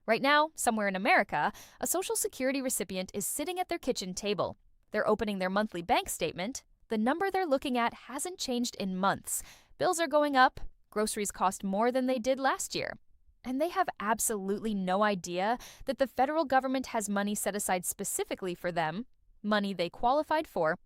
Right now, somewhere in America, a Social Security recipient is sitting at their kitchen table. They're opening their monthly bank statement. The number they're looking at hasn't changed in months. Bills are going up. Groceries cost more than they did last year. And they have absolutely no idea that the federal government has money set aside specifically for them, money they qualified for,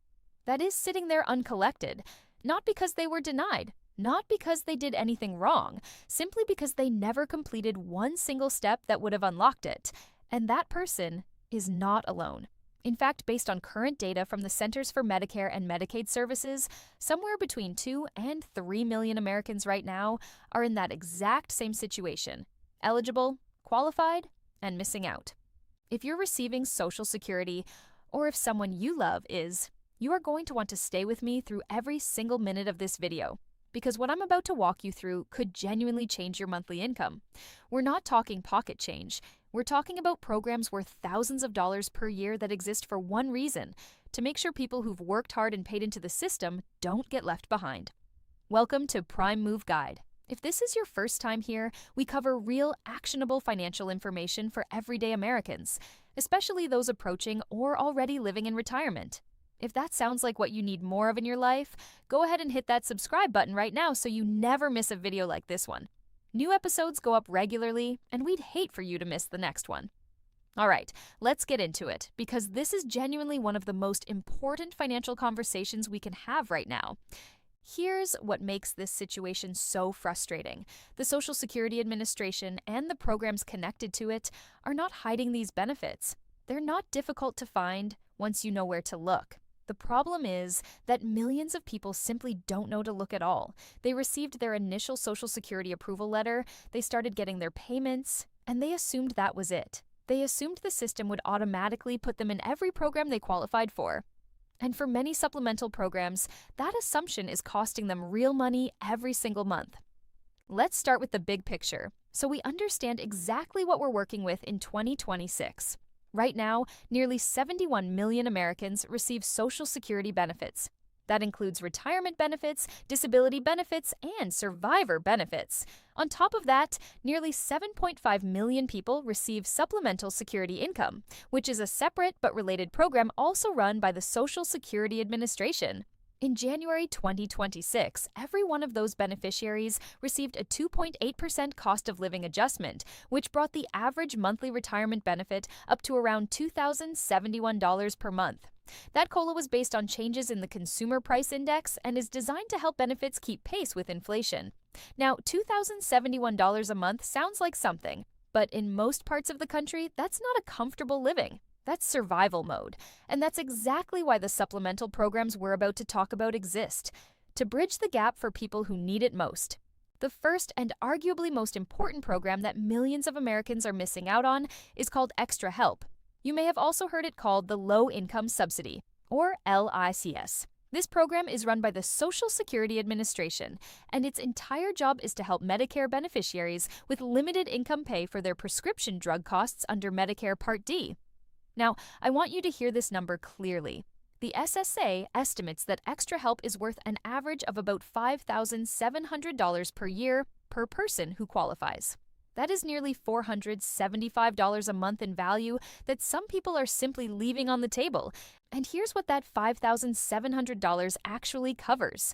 that is sitting there uncollected, not because they were denied, not because they did anything wrong, simply because they never completed one single step that would have unlocked it. And that person is not alone. In fact, based on current data from the Centers for Medicare and Medicaid Services, somewhere between 2 and 3 million Americans right now are in that exact same situation: eligible, qualified, and missing out. If you're receiving Social Security, or if someone you love is, you are going to want to stay with me through every single minute of this video, because what I'm about to walk you through could genuinely change your monthly income. We're not talking pocket change. We're talking about programs worth thousands of dollars per year that exist for one reason: to make sure people who've worked hard and paid into the system don't get left behind. Welcome to Prime Move Guide. If this is your first time here, we cover real, actionable financial information for everyday Americans, especially those approaching or already living in retirement. If that sounds like what you need more of in your life, go ahead and hit that subscribe button right now so you never miss a video like this one. New episodes go up regularly, and we'd hate for you to miss the next one. All right, let's get into it, because this is genuinely one of the most important financial conversations we can have right now. Here's what makes this situation so frustrating. The Social Security Administration and the programs connected to it are not hiding these benefits. They're not difficult to find once you know where to look. The problem is that millions of people simply don't know to look at all. They received their initial Social Security approval letter, they started getting their payments, and they assumed that was it. They assumed the system would automatically put them in every program they qualified for. And for many supplemental programs, that assumption is costing them real money every single month. Let's start with the big picture, so we understand exactly what we're working with in 2026. Right now, nearly 71 million Americans receive Social Security benefits. That includes retirement benefits, disability benefits, and survivor benefits. On top of that, nearly 7.5 million people receive supplemental security income, which is a separate but related program also run by the Social Security Administration. In January 2026, every one of those beneficiaries received a 2.8% cost of living adjustment, which brought the average monthly retirement benefit up to around $2,071 per month. That COLA was based on changes in the Consumer Price Index and is designed to help benefits keep pace with inflation. Now, $2,071 a month sounds like something, but in most parts of the country, that's not a comfortable living. That's survival mode, and that's exactly why the supplemental programs we're about to talk about exist, to bridge the gap for people who need it most. The first and arguably most important program that millions of Americans are missing out on is called Extra Help. You may have also heard it called the Low Income Subsidy, or LICS. This program is run by the Social Security Administration, and its entire job is to help Medicare beneficiaries with limited income pay for their prescription drug costs under Medicare Part D. Now, I want you to hear this number clearly. The SSA estimates that Extra Help is worth an average of about $5,700 per year per person who qualifies. That is nearly $475 a month in value that some people are simply leaving on the table. And here's what that $5,700 actually covers.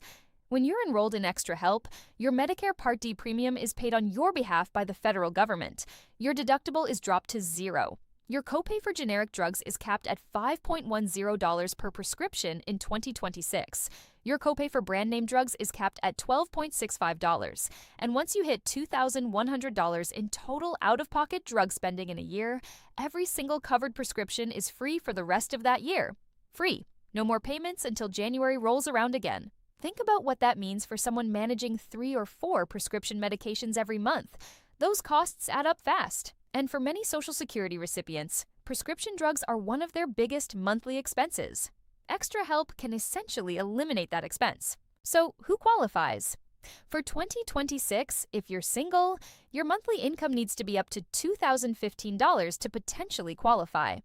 When you're enrolled in Extra Help, your Medicare Part D premium is paid on your behalf by the federal government. Your deductible is dropped to zero. Your copay for generic drugs is capped at $5.10 per prescription in 2026. Your copay for brand name drugs is capped at $12.65. And once you hit $2,100 in total out-of-pocket drug spending in a year, every single covered prescription is free for the rest of that year. Free. No more payments until January rolls around again. Think about what that means for someone managing 3 or 4 prescription medications every month. Those costs add up fast. And for many Social Security recipients, prescription drugs are one of their biggest monthly expenses. Extra Help can essentially eliminate that expense. So, who qualifies? For 2026, if you're single, your monthly income needs to be up to $2,015 to potentially qualify.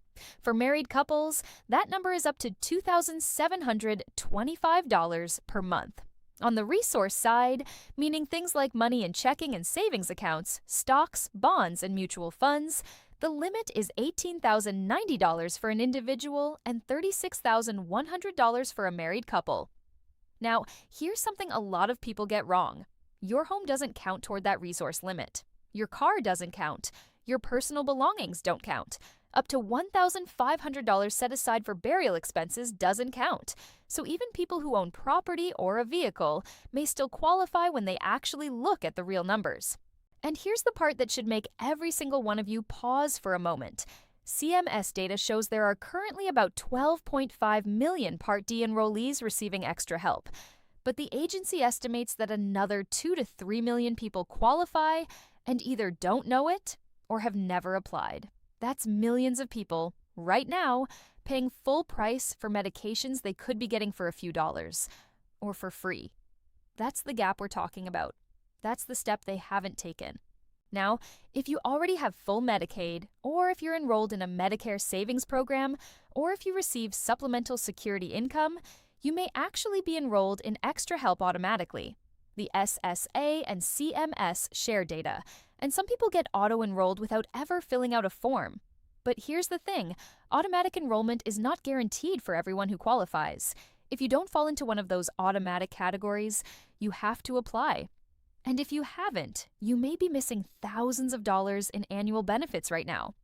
For married couples, that number is up to $2,725 per month. On the resource side, meaning things like money in checking and savings accounts, stocks, bonds, and mutual funds, the limit is $18,090 for an individual and $36,100 for a married couple. Now, here's something a lot of people get wrong. Your home doesn't count toward that resource limit. Your car doesn't count. Your personal belongings don't count. Up to $1,500 set aside for burial expenses doesn't count. So even people who own property or a vehicle may still qualify when they actually look at the real numbers. And here's the part that should make every single one of you pause for a moment. CMS data shows there are currently about 12.5 million Part D enrollees receiving extra help. But the agency estimates that another 2 to 3 million people qualify and either don't know it or have never applied. That's millions of people, right now, paying full price for medications they could be getting for a few dollars, or for free. That's the gap we're talking about. That's the step they haven't taken. Now, if you already have full Medicaid, or if you're enrolled in a Medicare savings program, or if you receive supplemental security income, you may actually be enrolled in extra help automatically. The SSA and CMS share data, and some people get auto-enrolled without ever filling out a form. But here's the thing, automatic enrollment is not guaranteed for everyone who qualifies. If you don't fall into one of those automatic categories, you have to apply. And if you haven't, you may be missing thousands of dollars in annual benefits right now.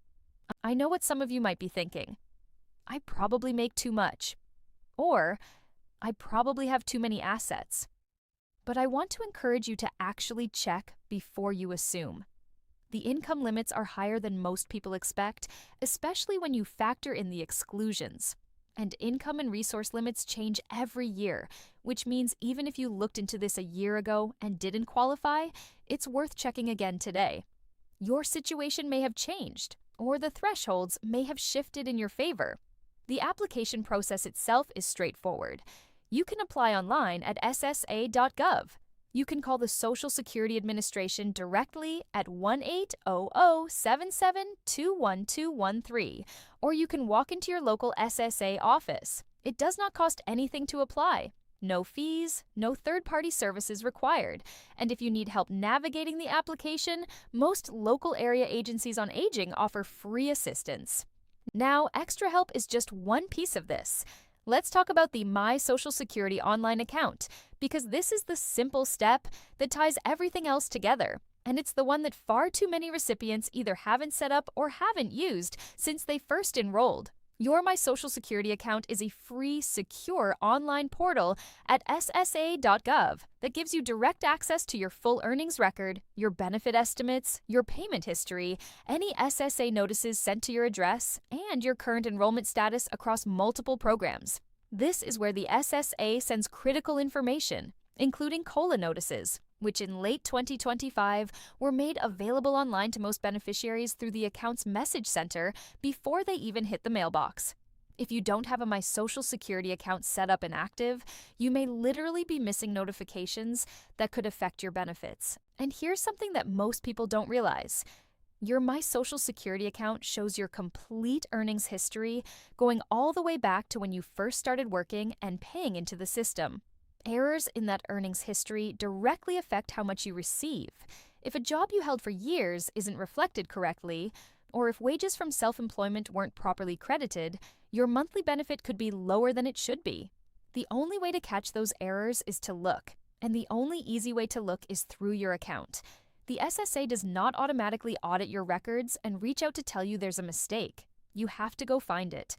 I know what some of you might be thinking. I probably make too much. Or, I probably have too many assets. But I want to encourage you to actually check before you assume. The income limits are higher than most people expect, especially when you factor in the exclusions. And income and resource limits change every year, which means even if you looked into this a year ago and didn't qualify, it's worth checking again today. Your situation may have changed, or the thresholds may have shifted in your favor. The application process itself is straightforward. You can apply online at ssa.gov. You can call the Social Security Administration directly at 1-800-77-21213, or you can walk into your local SSA office. It does not cost anything to apply. No fees, no third-party services required. And if you need help navigating the application, most local area agencies on aging offer free assistance. Now, extra help is just one piece of this. Let's talk about the My Social Security online account, because this is the simple step that ties everything else together, and it's the one that far too many recipients either haven't set up or haven't used since they first enrolled. Your My Social Security account is a free, secure online portal at ssa.gov that gives you direct access to your full earnings record, your benefit estimates, your payment history, any SSA notices sent to your address, and your current enrollment status across multiple programs. This is where the SSA sends critical information, including COLA notices, which in late 2025 were made available online to most beneficiaries through the account's message center before they even hit the mailbox. If you don't have a My Social Security account set up and active, you may literally be missing notifications that could affect your benefits. And here's something that most people don't realize. Your My Social Security account shows your complete earnings history going all the way back to when you first started working and paying into the system. Errors in that earnings history directly affect how much you receive. If a job you held for years isn't reflected correctly, or if wages from self-employment weren't properly credited, your monthly benefit could be lower than it should be. The only way to catch those errors is to look, and the only easy way to look is through your account. The SSA does not automatically audit your records and reach out to tell you there's a mistake. You have to go find it.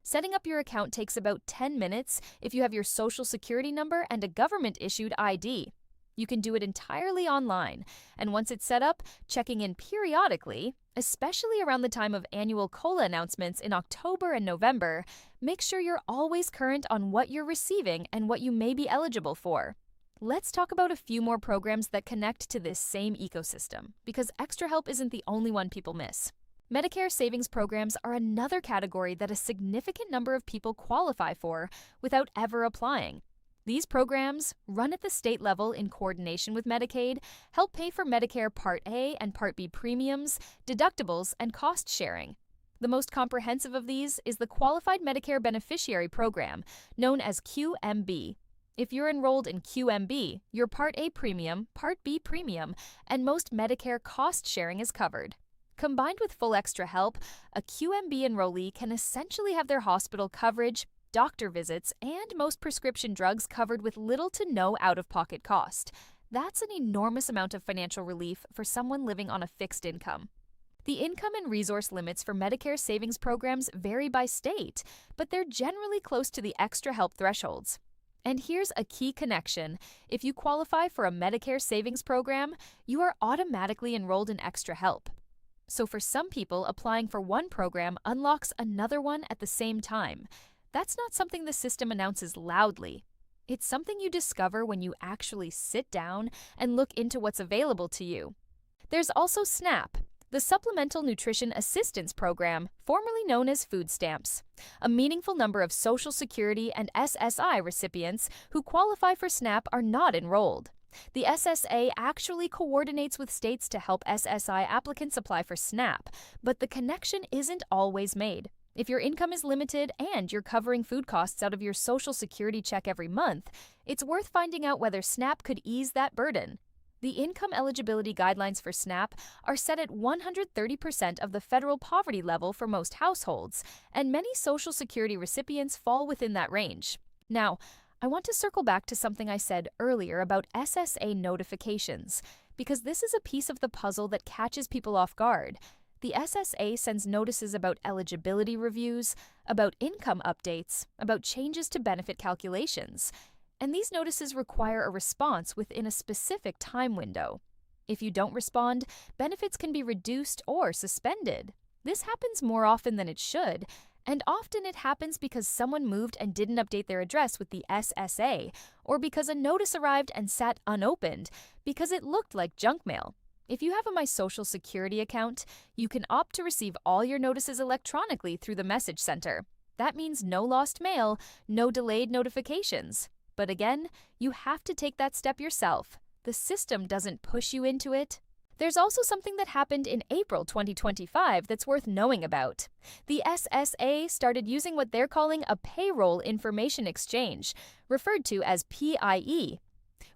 Setting up your account takes about 10 minutes if you have your Social Security number and a government-issued ID. You can do it entirely online, and once it's set up, checking in periodically, especially around the time of annual COLA announcements in October and November, make sure you're always current on what you're receiving and what you may be eligible for. Let's talk about a few more programs that connect to this same ecosystem, because extra help isn't the only one people miss. Medicare savings programs are another category that a significant number of people qualify for without ever applying. These programs, run at the state level in coordination with Medicaid, help pay for Medicare Part A and Part B premiums, deductibles, and cost sharing. The most comprehensive of these is the Qualified Medicare Beneficiary Program, known as QMB. If you're enrolled in QMB, your Part A premium, Part B premium, and most Medicare cost sharing is covered. Combined with full extra help, a QMB enrollee can essentially have their hospital coverage, doctor visits, and most prescription drugs covered with little to no out-of-pocket cost. That's an enormous amount of financial relief for someone living on a fixed income. The income and resource limits for Medicare savings programs vary by state, but they're generally close to the extra help thresholds. And here's a key connection. If you qualify for a Medicare savings program, you are automatically enrolled in extra help. So for some people, applying for one program unlocks another one at the same time. That's not something the system announces loudly. It's something you discover when you actually sit down and look into what's available to you. There's also SNAP, the Supplemental Nutrition Assistance Program, formerly known as food stamps. A meaningful number of Social Security and SSI recipients who qualify for SNAP are not enrolled. The SSA actually coordinates with states to help SSI applicants apply for SNAP, but the connection isn't always made. If your income is limited and you're covering food costs out of your Social Security check every month, it's worth finding out whether SNAP could ease that burden. The income eligibility guidelines for SNAP are set at 130% of the federal poverty level for most households, and many Social Security recipients fall within that range. Now, I want to circle back to something I said earlier about SSA notifications, because this is a piece of the puzzle that catches people off guard. The SSA sends notices about eligibility reviews, about income updates, about changes to benefit calculations. And these notices require a response within a specific time window. If you don't respond, benefits can be reduced or suspended. This happens more often than it should, and often it happens because someone moved and didn't update their address with the SSA, or because a notice arrived and sat unopened because it looked like junk mail. If you have a My Social Security account, you can opt to receive all your notices electronically through the message center. That means no lost mail, no delayed notifications. But again, you have to take that step yourself. The system doesn't push you into it. There's also something that happened in April 2025 that's worth knowing about. The SSA started using what they're calling a Payroll Information Exchange, referred to as PIE.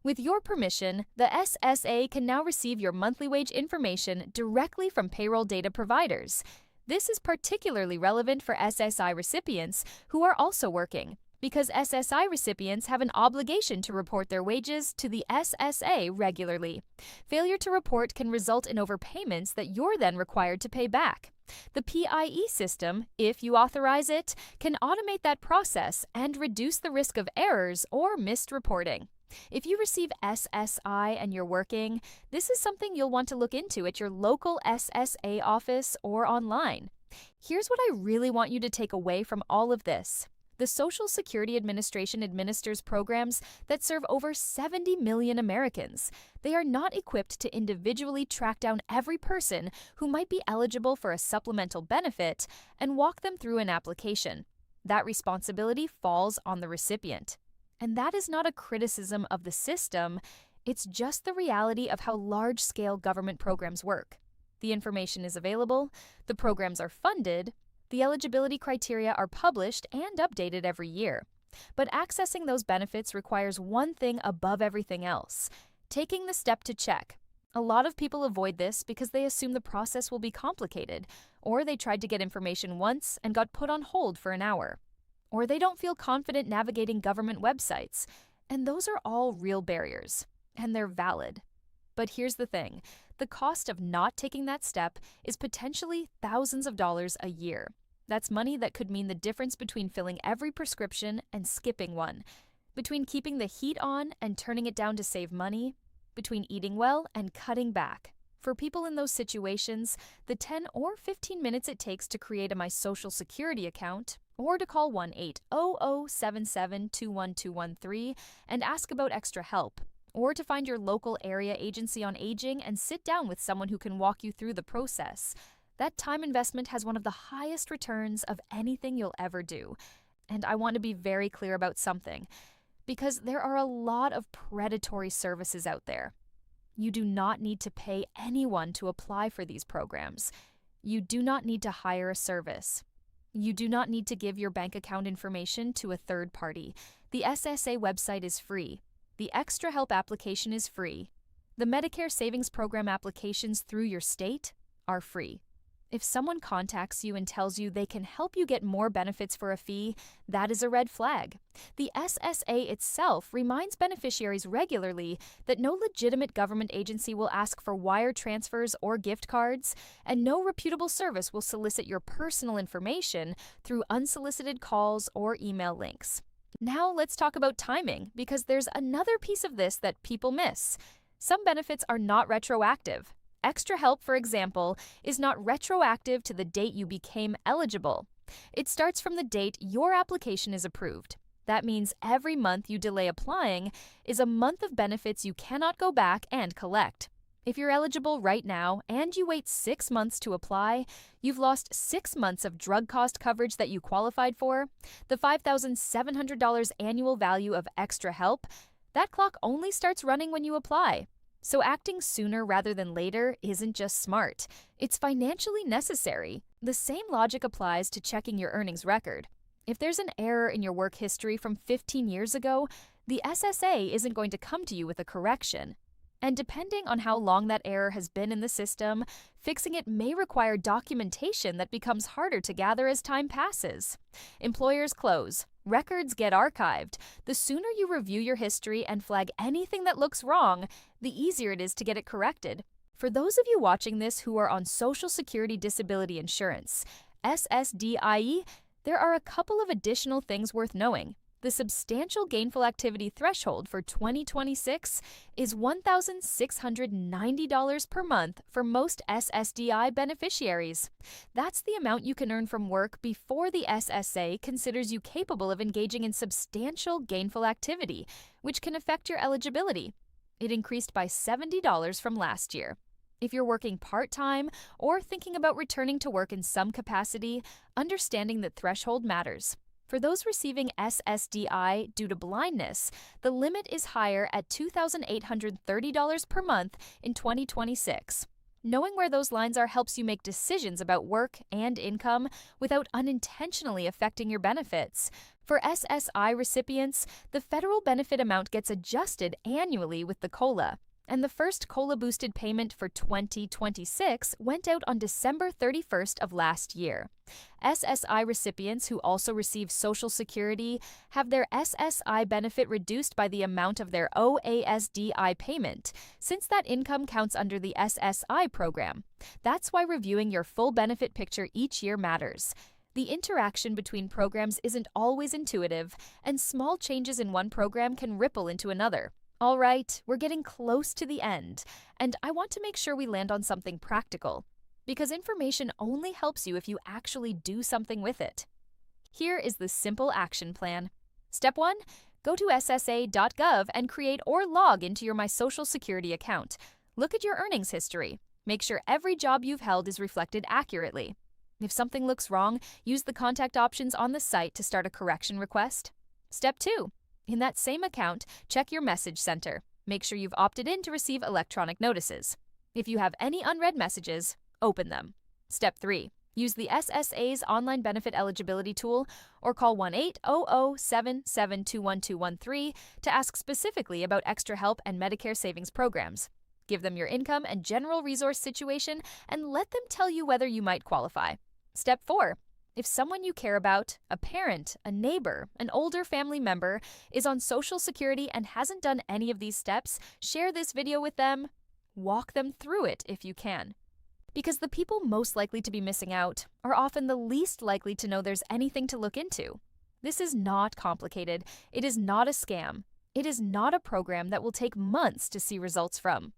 With your permission, the SSA can now receive your monthly wage information directly from payroll data providers. This is particularly relevant for SSI recipients who are also working, because SSI recipients have an obligation to report their wages to the SSA regularly. Failure to report can result in overpayments that you're then required to pay back. The PIE system, if you authorize it, can automate that process and reduce the risk of errors or missed reporting. If you receive SSI and you're working, this is something you'll want to look into at your local SSA office or online. Here's what I really want you to take away from all of this. The Social Security Administration administers programs that serve over 70 million Americans. They are not equipped to individually track down every person who might be eligible for a supplemental benefit and walk them through an application. That responsibility falls on the recipient. And that is not a criticism of the system, it's just the reality of how large-scale government programs work. The information is available, the programs are funded, the eligibility criteria are published and updated every year. But accessing those benefits requires one thing above everything else: taking the step to check. A lot of people avoid this because they assume the process will be complicated, or they tried to get information once and got put on hold for an hour. Or they don't feel confident navigating government websites. And those are all real barriers, and they're valid. But here's the thing. The cost of not taking that step is potentially thousands of dollars a year. That's money that could mean the difference between filling every prescription and skipping one, between keeping the heat on and turning it down to save money, between eating well and cutting back. For people in those situations, the 10 or 15 minutes it takes to create a My Social Security account, or to call 1-800-77-21213 and ask about extra help, or to find your local area agency on aging and sit down with someone who can walk you through the process. That time investment has one of the highest returns of anything you'll ever do. And I want to be very clear about something, because there are a lot of predatory services out there. You do not need to pay anyone to apply for these programs. You do not need to hire a service. You do not need to give your bank account information to a third party. The SSA website is free. The Extra Help application is free. The Medicare Savings Program applications through your state are free. If someone contacts you and tells you they can help you get more benefits for a fee, that is a red flag. The SSA itself reminds beneficiaries regularly that no legitimate government agency will ask for wire transfers or gift cards, and no reputable service will solicit your personal information through unsolicited calls or email links. Now let's talk about timing, because there's another piece of this that people miss. Some benefits are not retroactive. Extra Help, for example, is not retroactive to the date you became eligible. It starts from the date your application is approved. That means every month you delay applying is a month of benefits you cannot go back and collect. If you're eligible right now and you wait 6 months to apply, you've lost 6 months of drug cost coverage that you qualified for. The $5,700 annual value of Extra Help, that clock only starts running when you apply. So acting sooner rather than later isn't just smart. It's financially necessary. The same logic applies to checking your earnings record. If there's an error in your work history from 15 years ago, the SSA isn't going to come to you with a correction. And depending on how long that error has been in the system, fixing it may require documentation that becomes harder to gather as time passes. Employers close. Records get archived. The sooner you review your history and flag anything that looks wrong, the easier it is to get it corrected. For those of you watching this who are on Social Security Disability Insurance, SSDI, there are a couple of additional things worth knowing. The substantial gainful activity threshold for 2026 is $1,690 per month for most SSDI beneficiaries. That's the amount you can earn from work before the SSA considers you capable of engaging in substantial gainful activity, which can affect your eligibility. It increased by $70 from last year. If you're working part-time or thinking about returning to work in some capacity, understanding that threshold matters. For those receiving SSDI due to blindness, the limit is higher at $2,830 per month in 2026. Knowing where those lines are helps you make decisions about work and income without unintentionally affecting your benefits. For SSI recipients, the federal benefit amount gets adjusted annually with the COLA, and the first COLA-boosted payment for 2026 went out on December 31st of last year. SSI recipients who also receive Social Security have their SSI benefit reduced by the amount of their OASDI payment, since that income counts under the SSI program. That's why reviewing your full benefit picture each year matters. The interaction between programs isn't always intuitive, and small changes in one program can ripple into another. All right, we're getting close to the end, and I want to make sure we land on something practical, because information only helps you if you actually do something with it. Here is the simple action plan. Step 1, go to ssa.gov and create or log into your My Social Security account. Look at your earnings history. Make sure every job you've held is reflected accurately. If something looks wrong, use the contact options on the site to start a correction request. Step 2, in that same account, check your message center. Make sure you've opted in to receive electronic notices. If you have any unread messages, open them. Step 3, use the SSA's online benefit eligibility tool or call 1-800-7721213 to ask specifically about Extra Help and Medicare Savings Programs. Give them your income and general resource situation and let them tell you whether you might qualify. Step 4, if someone you care about, a parent, a neighbor, an older family member, is on Social Security and hasn't done any of these steps, share this video with them. Walk them through it if you can. Because the people most likely to be missing out are often the least likely to know there's anything to look into. This is not complicated. It is not a scam. It is not a program that will take months to see results from.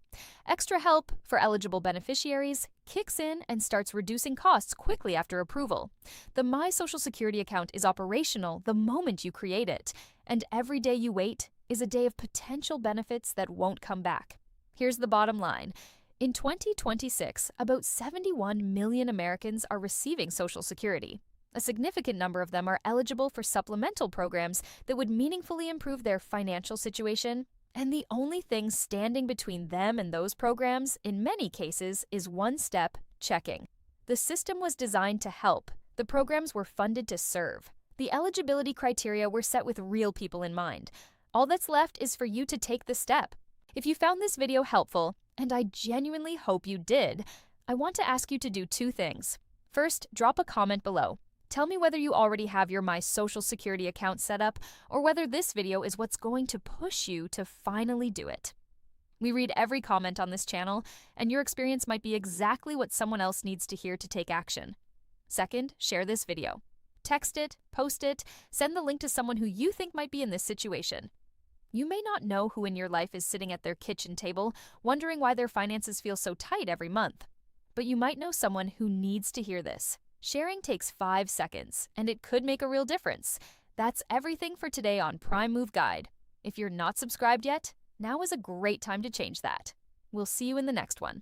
Extra Help for eligible beneficiaries kicks in and starts reducing costs quickly after approval. The My Social Security account is operational the moment you create it, and every day you wait is a day of potential benefits that won't come back. Here's the bottom line. In 2026, about 71 million Americans are receiving Social Security. A significant number of them are eligible for supplemental programs that would meaningfully improve their financial situation, and the only thing standing between them and those programs, in many cases, is one step: checking. The system was designed to help, The programs were funded to serve. The eligibility criteria were set with real people in mind. All that's left is for you to take the step. If you found this video helpful, and I genuinely hope you did, I want to ask you to do two things. First, drop a comment below. Tell me whether you already have your My Social Security account set up or whether this video is what's going to push you to finally do it. We read every comment on this channel, and your experience might be exactly what someone else needs to hear to take action. Second, share this video. Text it, post it, send the link to someone who you think might be in this situation. You may not know who in your life is sitting at their kitchen table, wondering why their finances feel so tight every month. But you might know someone who needs to hear this. Sharing takes 5 seconds, and it could make a real difference. That's everything for today on Prime Move Guide. If you're not subscribed yet, now is a great time to change that. We'll see you in the next one.